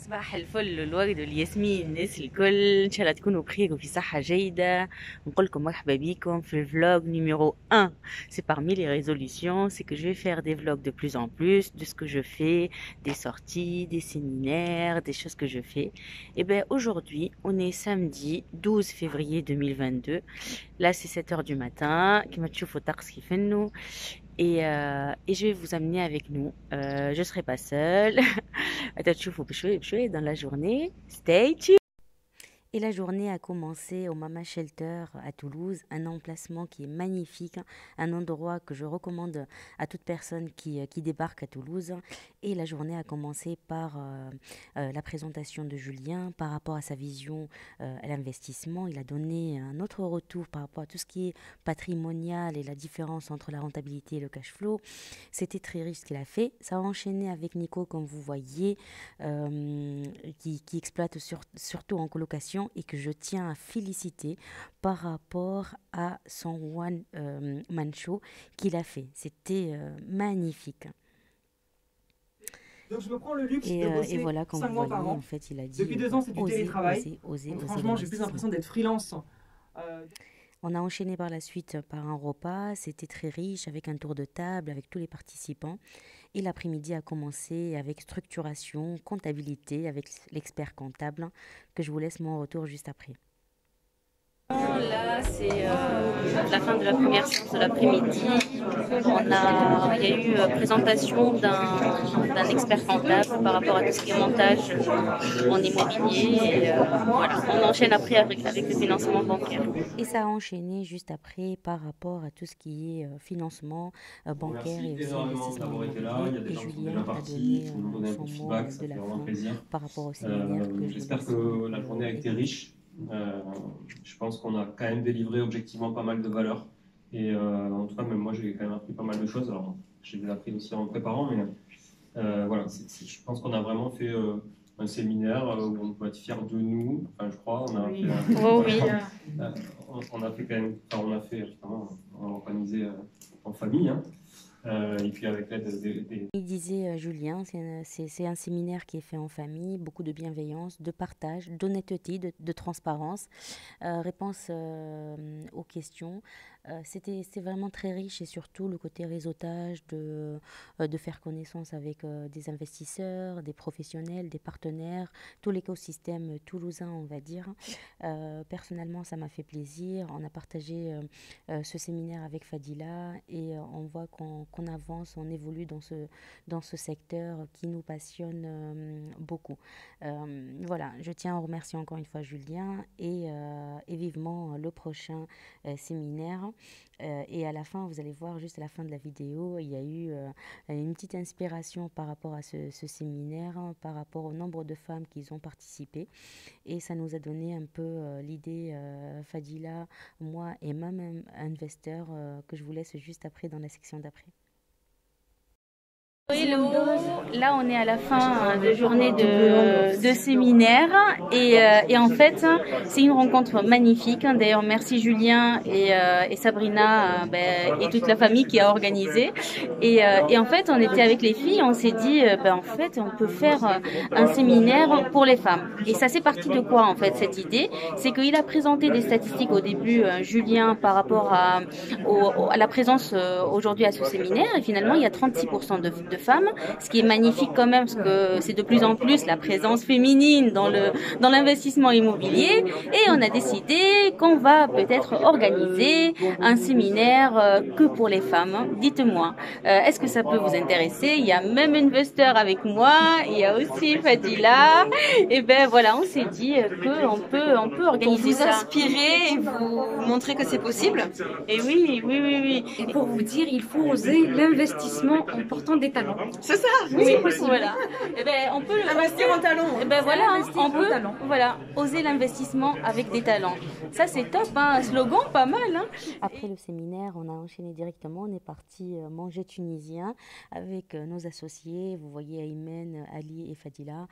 صباح الفل والورد والياسمين الناس الكل، ان شاء الله تكونوا بخير وفي صحة جيدة. نقول لكم مرحبا بكم في الفلوج numéro 1. C'est parmi les résolutions, c'est que je vais faire des vlogs de plus en plus de ce que je fais, des sorties, des séminaires, des choses que je fais. Et ben aujourd'hui, on est samedi 12 février 2022. Là, c'est 7 heures du matin. كما تشوفوا الطقس كيف انه. Et je vais vous amener avec nous. Je ne serai pas seule. هتشوفوا بشوي بشوي dans la journée. Stay tuned. Et la journée a commencé au Mama Shelter à Toulouse, un emplacement qui est magnifique, un endroit que je recommande à toute personne qui débarque à Toulouse. Et la journée a commencé par la présentation de Julien par rapport à sa vision à l'investissement. Il a donné un autre retour par rapport à tout ce qui est patrimonial et la différence entre la rentabilité et le cash flow. C'était très riche ce qu'il a fait. Ça a enchaîné avec Nico, comme vous voyez, qui exploite surtout en colocation, et que je tiens à féliciter par rapport à son one man show qu'il a fait. C'était magnifique. Donc je me prends le luxe de bosser et voilà, 5 mois par an. En fait, il a dit, depuis 2 ans, c'est du télétravail. Oser, franchement, j'ai plus l'impression d'être freelance. On a enchaîné par la suite par un repas. C'était très riche, avec un tour de table, avec tous les participants. Et l'après-midi a commencé avec structuration, comptabilité, avec l'expert comptable, que je vous laisse mon retour juste après. Là, c'est la fin de la première séance de l'après-midi. Il y a eu présentation d'un expert comptable par rapport à tout ce qui est montage en immobilier. Et, voilà, on enchaîne après avec le financement bancaire. Et ça a enchaîné juste après par rapport à tout ce qui est financement bancaire et aussi investissement immobilier. Et Julien a donné son mot de la fin par rapport au séminaire. J'espère que la journée a été riche. Je pense qu'on a quand même délivré objectivement pas mal de valeurs. Et en tout cas, même moi, j'ai quand même appris pas mal de choses. Alors, j'ai appris aussi en préparant, mais voilà, je pense qu'on a vraiment fait un séminaire où on peut être fier de nous. Enfin, je crois. On a oui. On a fait quand même. Enfin, on a organisé en famille. Hein. Et puis avec l'aide des... Il disait Julien, c'est un séminaire qui est fait en famille, beaucoup de bienveillance, de partage, d'honnêteté, de transparence, réponse aux questions. C'était vraiment très riche, et surtout le côté réseautage, de faire connaissance avec des investisseurs, des professionnels, des partenaires, tout l'écosystème toulousain, on va dire. Personnellement, ça m'a fait plaisir. On a partagé ce séminaire avec Fadila, et on voit qu'on avance, on évolue dans ce secteur qui nous passionne beaucoup. Voilà, je tiens à remercier encore une fois Julien, et vivement le prochain séminaire. Et à la fin, vous allez voir, juste à la fin de la vidéo, il y a eu une petite inspiration par rapport à ce séminaire, par rapport au nombre de femmes qui y ont participé. Et ça nous a donné un peu l'idée, Fadila, moi et même Investor, que je vous laisse juste après dans la section d'après. Hello, là on est à la fin de journée de séminaire, et en fait c'est une rencontre magnifique. D'ailleurs merci Julien et Sabrina et toute la famille qui a organisé, et en fait on était avec les filles, on s'est dit en fait on peut faire un séminaire pour les femmes. Et ça c'est parti de quoi en fait cette idée? C'est qu'il a présenté des statistiques au début, Julien, par rapport à la présence aujourd'hui à ce séminaire, et finalement il y a 36% de femmes, ce qui est magnifique quand même, parce que c'est de plus en plus la présence féminine dans l'investissement immobilier. Et on a décidé qu'on va peut-être organiser un séminaire que pour les femmes. Dites-moi, est-ce que ça peut vous intéresser? Il y a même Investor avec moi, il y a aussi Fadila, et ben voilà, on s'est dit qu'on peut organiser ça. Pour vous inspirer et vous montrer que c'est possible. Et oui. Et pour vous dire, il faut oser l'investissement en portant des talents. C'est ça, oui, voilà. Et ben, on peut investir en talents. Et ben voilà, on peut oser l'investissement avec des talents. Ça c'est top, hein, un slogan pas mal. Hein. Après le séminaire, on a enchaîné directement, on est parti manger tunisien avec nos associés. Vous voyez Aymen, Ali et Fadila.